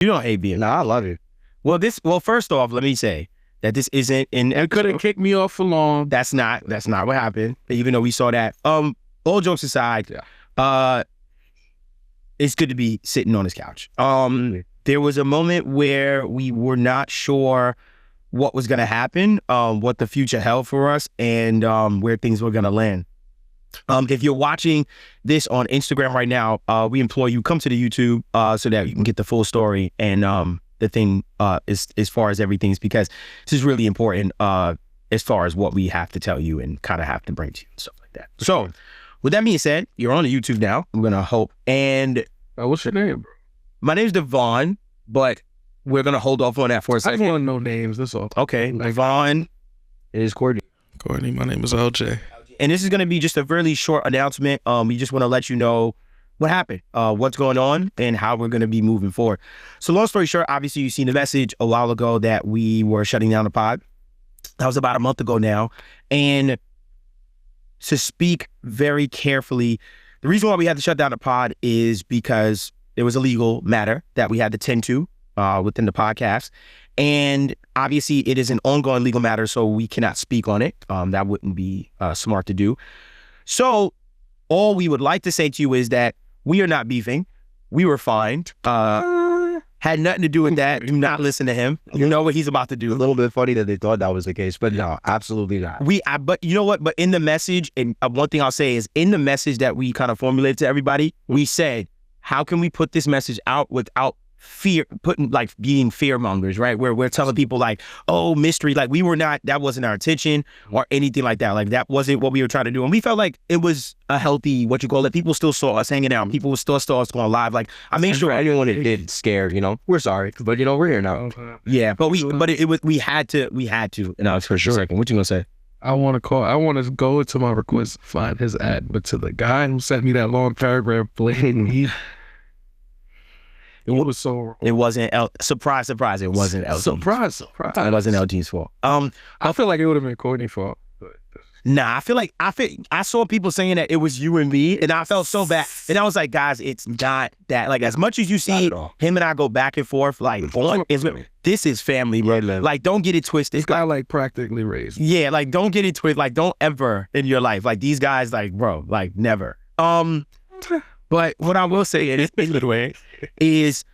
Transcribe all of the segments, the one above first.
You don't hate being. Nah, I love it. Well, first off, let me say that this isn't an. It couldn't kick me off for long. That's not what happened. Even though we saw that. All jokes aside, it's good to be sitting on his couch. There was a moment where we were not sure what was going to happen, what the future held for us, and where things were going to land. If you're watching this on Instagram right now, we implore you, come to the YouTube so that you can get the full story and the thing as far as everything's, because this is really important as far as what we have to tell you and kind of have to bring to you and stuff like that. So with that being said, you're on the YouTube now. I'm going to hope. And what's your name, bro? My name's Devvon, but we're going to hold off on that for a second. I don't want to know names, that's all. Okay, Devvon. It is Courtney. Courtney, my name is LJ. And this is going to be just a really short announcement. We just want to let you know what happened, what's going on, and how we're going to be moving forward. So long story short, obviously you've seen the message a while ago that we were shutting down the pod. That was about a month ago now. And to speak very carefully, the reason why we had to shut down the pod is because there was a legal matter that we had to tend to within the podcast. And obviously it is an ongoing legal matter, so we cannot speak on it. That wouldn't be smart to do. So all we would like to say to you is that we are not beefing. We were fine. Had nothing to do with that. Do not listen to him. You know what he's about to do. A little bit funny that they thought that was the case, but no, absolutely not. But you know what? But in the message, and one thing I'll say is in the message that we kind of formulated to everybody, we said, how can we put this message out without fear, being fear mongers, right? Where we're telling people like, oh, mystery, like that wasn't our intention or anything like that. Like that wasn't what we were trying to do. And we felt like it was a healthy, people still saw us hanging out. People still saw us going live. Like I made sure anyone that did scared, we're sorry, but we're here now. Yeah, but we had to. And for sure. Second, what you gonna say? I want to go into my request, find his ad, but to the guy who sent me that long paragraph, blatantly, it was so wrong. It wasn't surprise. It wasn't LG. Surprise. It wasn't LG's fault. I feel like it would have been Courtney's fault. Nah, I saw people saying that it was you and me, and I felt so bad. And I was like, guys, it's not that. Like, as much as you see him and I go back and forth, like, this is family, bro. Like, don't get it twisted. This guy, like, practically raised. Yeah, like, don't get it twisted. Like, don't ever in your life. Like, these guys, like, bro, like, never. But what I will say is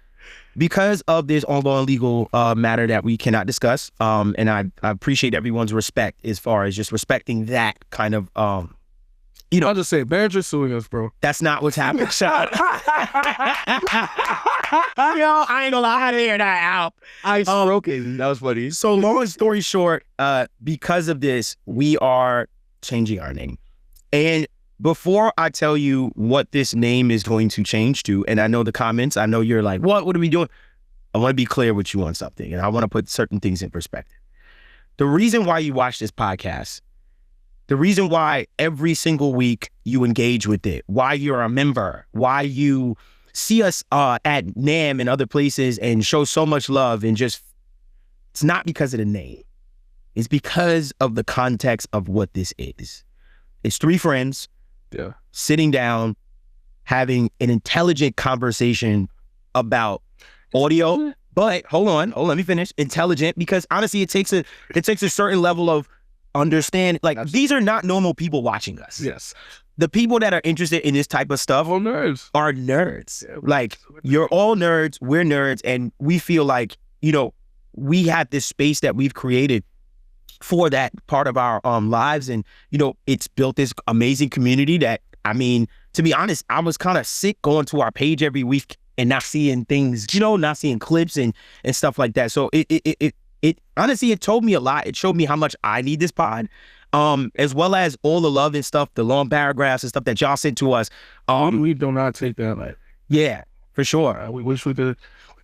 because of this ongoing legal matter that we cannot discuss, and I appreciate everyone's respect as far as just respecting that kind of, I'll just say, Barrett's suing us, bro. That's not what's happening. I ain't gonna lie, I had to hear that out. I broke it. That was funny. So long story short, because of this, we are changing our name. And before I tell you what this name is going to change to, and I know the comments, I know you're like, what are we doing? I want to be clear with you on something, and I want to put certain things in perspective. The reason why you watch this podcast, the reason why every single week you engage with it, why you're a member, why you see us at NAMM and other places and show so much love, and just, it's not because of the name. It's because of the context of what this is. It's three friends sitting down, having an intelligent conversation about audio. But hold on, let me finish. Intelligent, because honestly, it takes a certain level of understanding. Like, these are not normal people watching us. Yes. The people that are interested in this type of stuff are nerds. Yeah, like, you're all nerds, we're nerds, and we feel like, we have this space that we've created for that part of our lives. And, it's built this amazing community that, to be honest, I was kind of sick going to our page every week and not seeing things, not seeing clips and stuff like that. So it honestly, it told me a lot. It showed me how much I need this pod, as well as all the love and stuff, the long paragraphs and stuff that y'all sent to us. We do not take that like. Yeah, for sure. We wish we could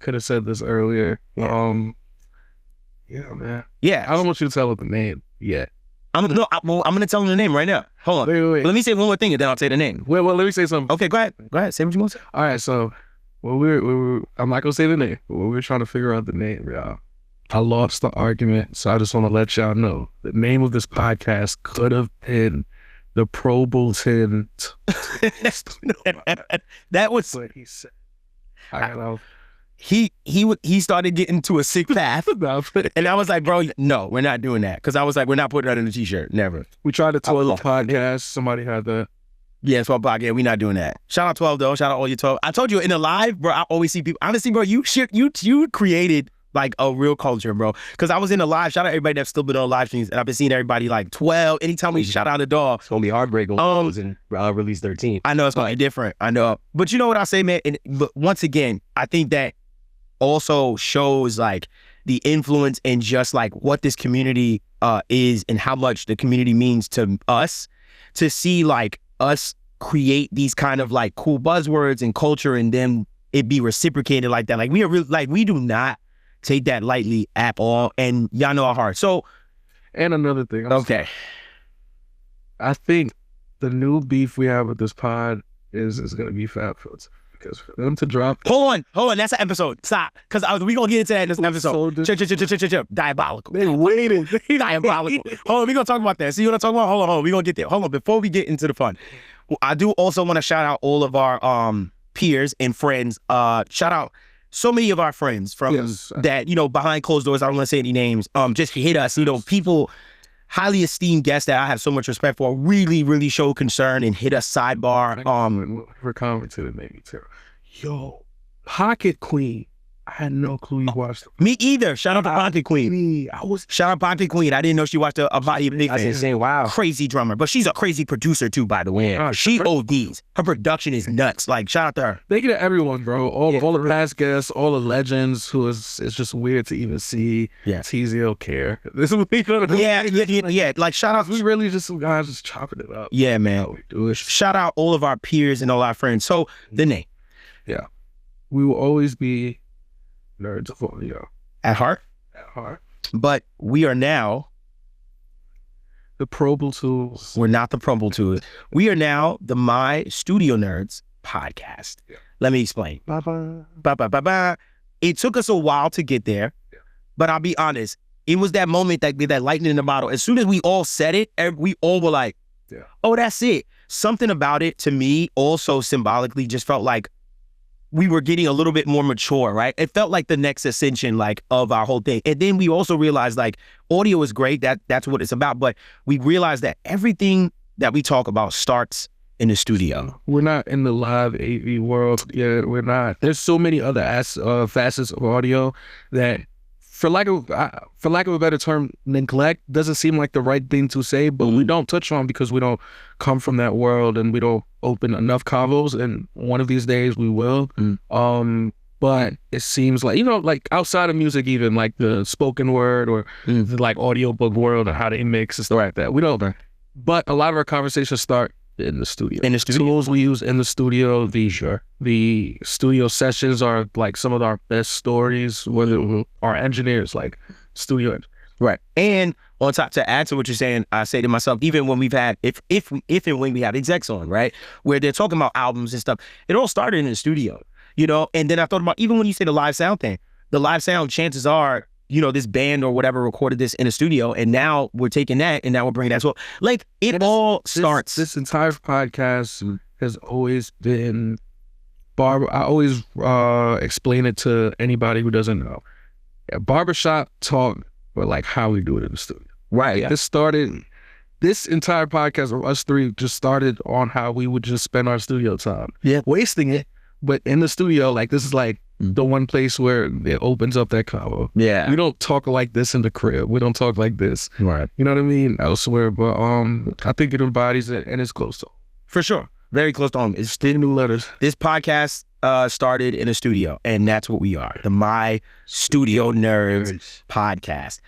have said this earlier. Yeah, man. Yeah. I don't want you to tell her the name yet. I'm going to tell him the name right now. Hold on. Wait. Let me say one more thing and then I'll say the name. Well, let me say something. Okay, go ahead. Say what you want to say. All right, so I'm not going to say the name, but when we were trying to figure out the name, y'all, I lost the argument, so I just want to let y'all know. The name of this podcast could have been The Probleton. That was what he said. he started getting to a sick path. And I was like, bro, no, we're not doing that. Because I was like, we're not putting that in a t-shirt. Never. We tried the toilet podcast. Somebody had that. Yeah, 12 podcast. We're not doing that. Shout out 12 though. Shout out all your 12. I told you in the live, bro, I always see people. Honestly, bro, you created like a real culture, bro. Because I was in the live. Shout out everybody that's still been on live streams. And I've been seeing everybody like 12. Anytime we shout out a dog. It's going to be heartbreaking when it was in release 13. I know it's going to be different. I know. But you know what I say, man? But once again, I think that also shows like the influence and just like what this community is and how much the community means to us, to see like us create these kind of like cool buzzwords and culture and then it be reciprocated like that. Like we are really, like we do not take that lightly at all, and y'all know our heart. So, and another thing. Okay. I think the new beef we have with this pod is going to be Fab Filter. Because for them to drop... Hold on. That's an episode. Stop. Because we going to get into that in this episode. Chill. Diabolical. They waiting. Diabolical. Hold on. We going to talk about that. See what I'm talking about? Hold on. We going to get there. Hold on. Before we get into the fun, I do also want to shout out all of our peers and friends. Shout out so many of our friends from that, you know, behind closed doors. I don't want to say any names. Just hit us. You know, people... highly esteemed guests that I have so much respect for really, really show concern and hit us sidebar. We're commenting it made me terrible. Yo, Pocket Queen. I had no clue you watched it. Me either. Shout out to Pocket Queen. Shout out Pocket Queen. I didn't know she watched a body of big That's insane. Wow. Crazy drummer. But she's a crazy producer too, by the way. She ODs. Her production is nuts. Like, shout out to her. Thank you to everyone, bro. All the past guests, all the legends who it's just weird to even see. Yeah. TZL care. This is what we gonna do. Yeah. Like, shout out. We really just some guys just chopping it up. Yeah, man. We do it. Shout out all of our peers and all our friends. So, the name. Yeah. We will always be nerds of audio. At heart. But we are now the Probal Tools. We're not the Probal Tools. We are now the My Studio Nerds podcast. Yeah. Let me explain. Bye. It took us a while to get there, but I'll be honest. It was that moment that lightning in the bottle. As soon as we all said it, we all were like, oh, that's it. Something about it to me also symbolically just felt like we were getting a little bit more mature, right? It felt like the next ascension, like, of our whole thing. And then we also realized, like, audio is great. That's what it's about. But we realized that everything that we talk about starts in the studio. We're not in the live AV world. Yeah, we're not. There's so many other facets of audio that, for lack of a better term, neglect doesn't seem like the right thing to say, but we don't touch on because we don't come from that world and we don't open enough convos, and one of these days we will. But it seems like, you know, like outside of music, even like the spoken word or the like audiobook world and how they mix and stuff like that. We don't. But a lot of our conversations start in the studio. Tools we use in the studio. The studio sessions are like some of our best stories. Whether our engineers, like studio, right? And on top, to add to what you're saying, I say to myself, even when we've had, if and when we have execs on, right, where they're talking about albums and stuff, it all started in the studio, you know. And then I thought about, even when you say the live sound thing, the live sound, chances are, you know, this band or whatever recorded this in a studio, and now we're taking that and now we're bringing that to, like, all starts. This entire podcast has always been barber. I always explain it to anybody who doesn't know. Barbershop talk, but like how we do it in the studio. Right. Yeah. This entire podcast of us three just started on how we would just spend our studio time. Yeah. Wasting it. But in the studio, like, this is like the one place where it opens up that combo. Yeah. We don't talk like this in the crib. We don't talk like this. Right. You know what I mean? Elsewhere. But I think it embodies it, and it's close to home. For sure. Very close to home. It's still new letters. This podcast started in a studio, and that's what we are. The My Studio Nerds podcast.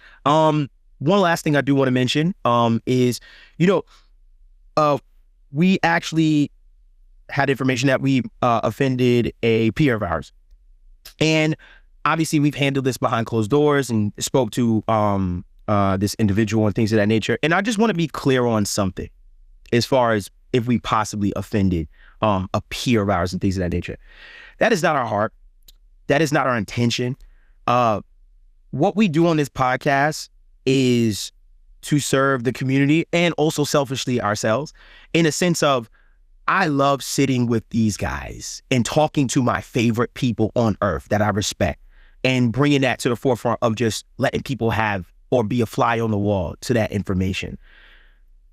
One last thing I do want to mention is, you know, we actually had information that we offended a peer of ours. And obviously we've handled this behind closed doors and spoke to this individual and things of that nature. And I just want to be clear on something as far as if we possibly offended a peer of ours and things of that nature. That is not our heart. That is not our intention. What we do on this podcast is to serve the community and also selfishly ourselves, in a sense of, I love sitting with these guys and talking to my favorite people on earth that I respect and bringing that to the forefront of just letting people have or be a fly on the wall to that information.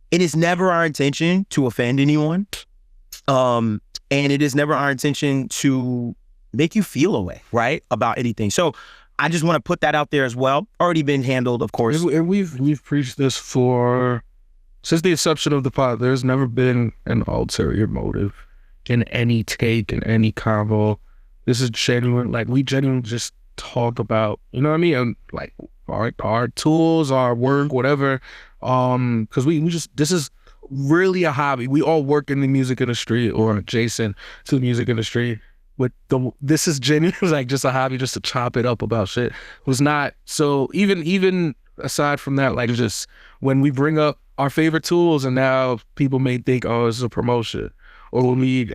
It is never our intention to offend anyone. And it is never our intention to make you feel a way, right, about anything. So I just want to put that out there as well. Already been handled, of course. And we've preached this since the inception of the pod. There's never been an ulterior motive in any take, in any convo. This is genuine. Like, we genuinely just talk about, you know what I mean? And like our tools, our work, whatever. Because we just, this is really a hobby. We all work in the music industry or adjacent to the music industry. But this is genuine, like just a hobby, just to chop it up about shit. It was not, so even aside from that, like just when we bring up our favorite tools and now people may think, oh, it's a promotion. Or when we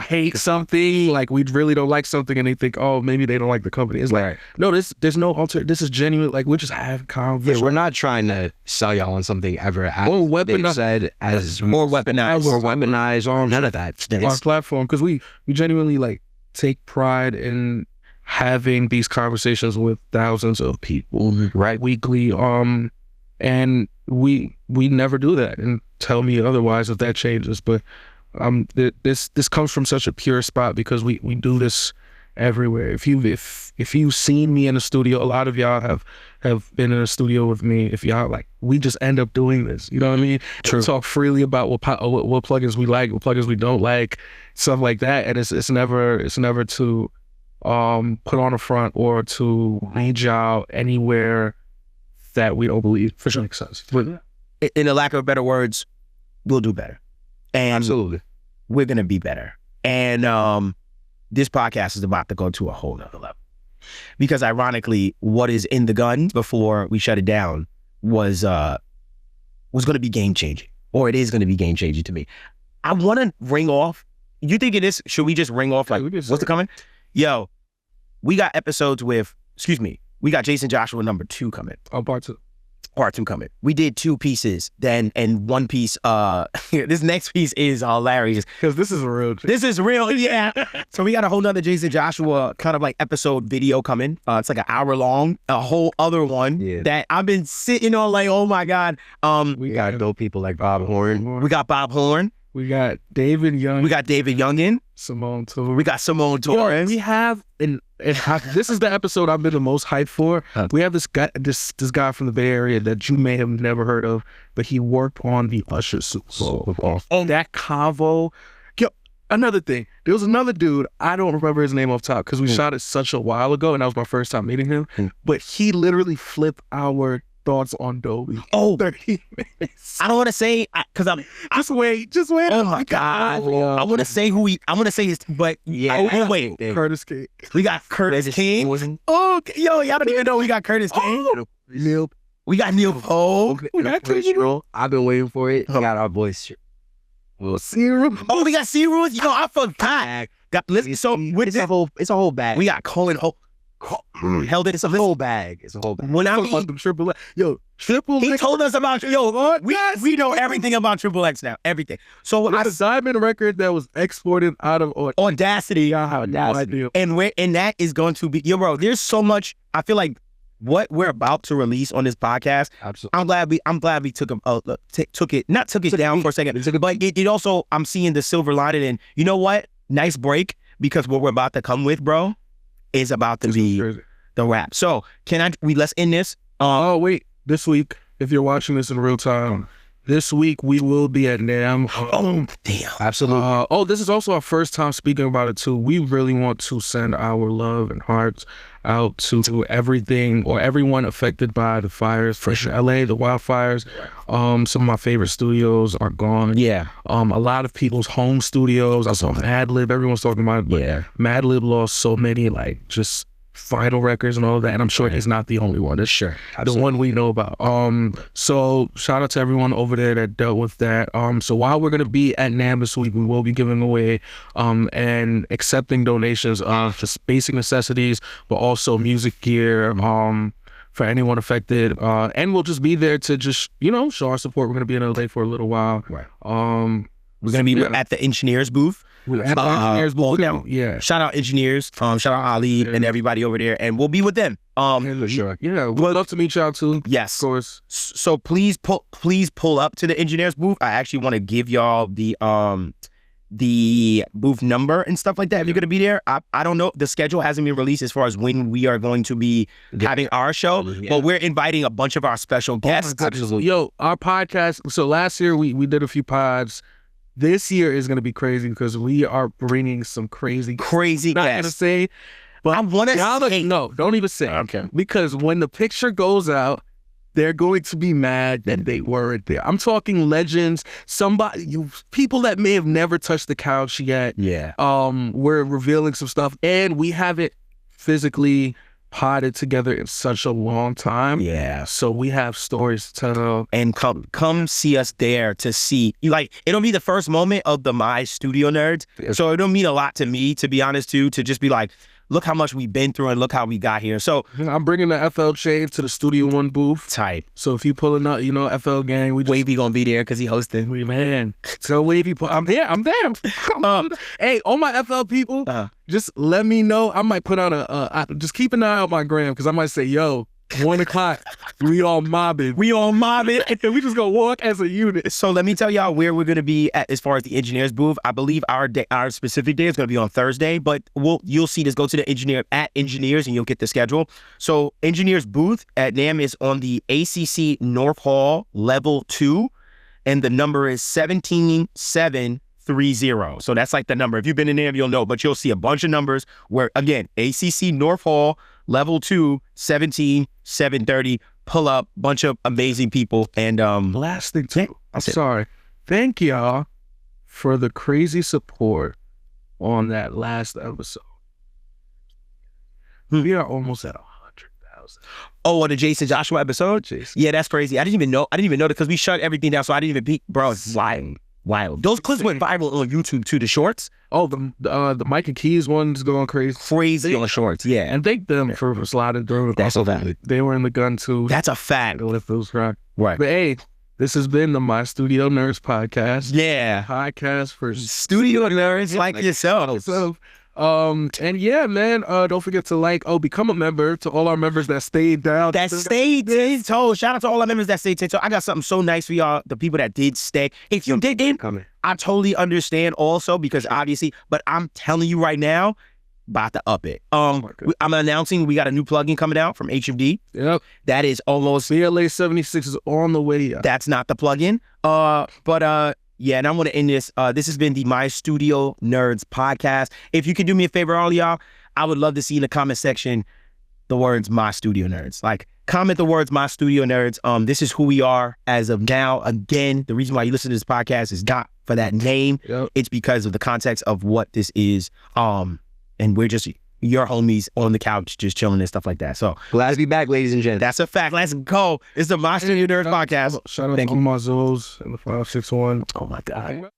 hate something, like we really don't like something and they think, oh, maybe they don't like the company. It's like, no, there's no this is genuine. Like, we're just having conversation. Yeah, we're not trying to sell y'all on something ever. Or weaponize. More weaponized. Or weaponize, or none of that. Our platform, because we genuinely like take pride in having these conversations with thousands of people, right, weekly. And we never do that. And tell me otherwise if that changes. But this comes from such a pure spot because we do this everywhere. If you've seen me in the studio, a lot of y'all have been in a studio with me. If y'all like, we just end up doing this. You know what I mean? True. We talk freely about what plugins we like, what plugins we don't like, stuff like that. And it's never to put on a front or to lead y'all anywhere that we don't believe for sure makes sense. But in the lack of better words, we'll do better. And Absolutely. we're going to be better. And this podcast is about to go to a whole nother level. Because ironically, what is in the gun before we shut it down was going to be game-changing. Or it is going to be game-changing to me. I want to ring off. You think it is? Should we just ring off? Like, what's it coming? Yo, we got episodes with, we got Jason Joshua #2 coming. oh, part two coming. We did 2 pieces, then, and one piece, this next piece is hilarious. because this is a real. This is real, yeah. So we got a whole nother Jason Joshua kind of like episode video coming. It's like an hour long, a whole other one that I've been sitting on like, oh my God. We got dope people like Bob Horn. We got Bob Horn. We got David Young. We got David Youngin. Simone Torres. We got Simone Torres. We have, this is the episode I've been the most hyped for. We have this guy, this guy from the Bay Area that you may have never heard of, but he worked on the Usher Super Bowl. On that convo. Yo, another thing. There was another dude, I don't remember his name off top because we shot it such a while ago and that was my first time meeting him. But he literally flipped our thoughts on Dolby. 30 minutes. I don't want to say, because I'm... Just wait. Oh my God. I want to say I want to say his, but wait. Curtis King. We got Curtis King. Oh, yo, y'all don't even know we got Curtis King. Neil. We got Neil Pogue. We got Chris Roll. I've been waiting for it. We got our boys. We'll see. Oh, we got C-Rules. Yo, I forgot. It's a whole bag. We got Colin Hope. Held it. It's a whole bag. When I Triple X. Yo, Triple X. He told us about we know everything about Triple X now. Everything. So it's a diamond record that was exported out of Audacity. Audacity. And that is going to be bro. There's so much. I feel like what we're about to release on this podcast. Absolutely. I'm glad we took it down for a second. But it also, I'm seeing the silver lining. And you know what? Nice break, because what we're about to come with, bro, is about to be the rap. So let's end this. Oh wait, this week, if you're watching this in real time, this week we will be at NAMM. Oh damn! Absolutely. This is also our first time speaking about it too. We really want to send our love and hearts out to everything or everyone affected by the fires for LA, the wildfires. Some of my favorite studios are gone. Yeah. A lot of people's home studios. I saw Madlib. Everyone's talking about it. Yeah. Madlib lost so many just vinyl records and all of that, and I'm sure he's not the only one. That's sure. The one we know about. So shout out to everyone over there that dealt with that. So while we're gonna be at NAMM this week, we will be giving away and accepting donations for basic necessities, but also music gear for anyone affected. And we'll just be there to just show our support. We're gonna be in LA for a little while. Right. We're gonna be at the engineers booth. At the engineers booth. Yeah. Shout out engineers. Shout out Ali and everybody over there, and we'll be with them. Sure. Yeah, we'd love to meet y'all too. Yes, of course. So please pull up to the engineers booth. I actually want to give y'all the booth number and stuff like that. If you're gonna be there, I don't know. The schedule hasn't been released as far as when we are going to be having our show, but we're inviting a bunch of our special guests. Yo, our podcast. So last year we did a few pods. This year is gonna be crazy because we are bringing some crazy guests. Not gonna say, but I want to say. No, don't even say. Okay. Because when the picture goes out, they're going to be mad that they weren't there. I'm talking legends, people that may have never touched the couch yet. Yeah. We're revealing some stuff, and we haven't physically potted together in such a long time. Yeah. So we have stories to tell. And come see us there to see. It'll be the first moment of the My Studio Nerds. So it'll mean a lot to me, to be honest, too, to just be like, look how much we've been through and look how we got here. So I'm bringing the FL chain to the Studio One booth. Type. So if you pulling up, FL gang, Wavy gonna be there because he hosting. Man, so Wavy, I'm there. Hey, all my FL people, just let me know. I might put out just keep an eye on my gram because I might say, yo, 1 o'clock, we all mobbing. And then we just gonna walk as a unit. So let me tell y'all where we're gonna be at as far as the engineers booth. I believe our specific day is gonna be on Thursday, but you'll see this. Go to the engineers and you'll get the schedule. So engineers booth at NAMM is on the ACC North Hall level 2, and the number is 17730. So that's like the number. If you've been in NAMM, you'll know, but you'll see a bunch of numbers where, again, ACC North Hall level 2, 17730. Pull up, bunch of amazing people. And last thing too, I'm sorry. Thank y'all for the crazy support on that last episode. We are almost at 100,000. Oh, on the Jason Joshua episode? Yeah, that's crazy. I didn't even know that because we shut everything down, so I didn't even peek. Bro, it's wild. Those clips went viral on YouTube too, the shorts. Oh, the Mike and Keys one's going crazy on the shorts, yeah. And thank them for sliding through. That's a fact. They were in the gun too. That's a fact. To lift those rock. Right. But hey, this has been the My Studio Nerds podcast. Yeah. Podcast for studio nerds like yourself. And yeah, man, don't forget to become a member to all our members that stayed down. That stayed. So shout out to all our members that stayed. So I got something so nice for y'all, the people that did stay. If you didn't, I totally understand also because obviously, but I'm telling you right now, about to up it. I'm announcing we got a new plugin coming out from HMD. Yep. That is almost CLA 76 is on the way. That's not the plugin. Yeah, and I'm going to end this. This has been the My Studio Nerds podcast. If you could do me a favor, all y'all, I would love to see in the comment section the words My Studio Nerds. Comment the words My Studio Nerds. This is who we are as of now. Again, the reason why you listen to this podcast is not for that name. Yep. It's because of the context of what this is. And we're just your homies on the couch, just chilling and stuff like that. So glad to be back, ladies and gents. That's a fact. Let's go. It's the My Studio Nerds podcast. Shout out to all my Zulls in the 561. Oh my God.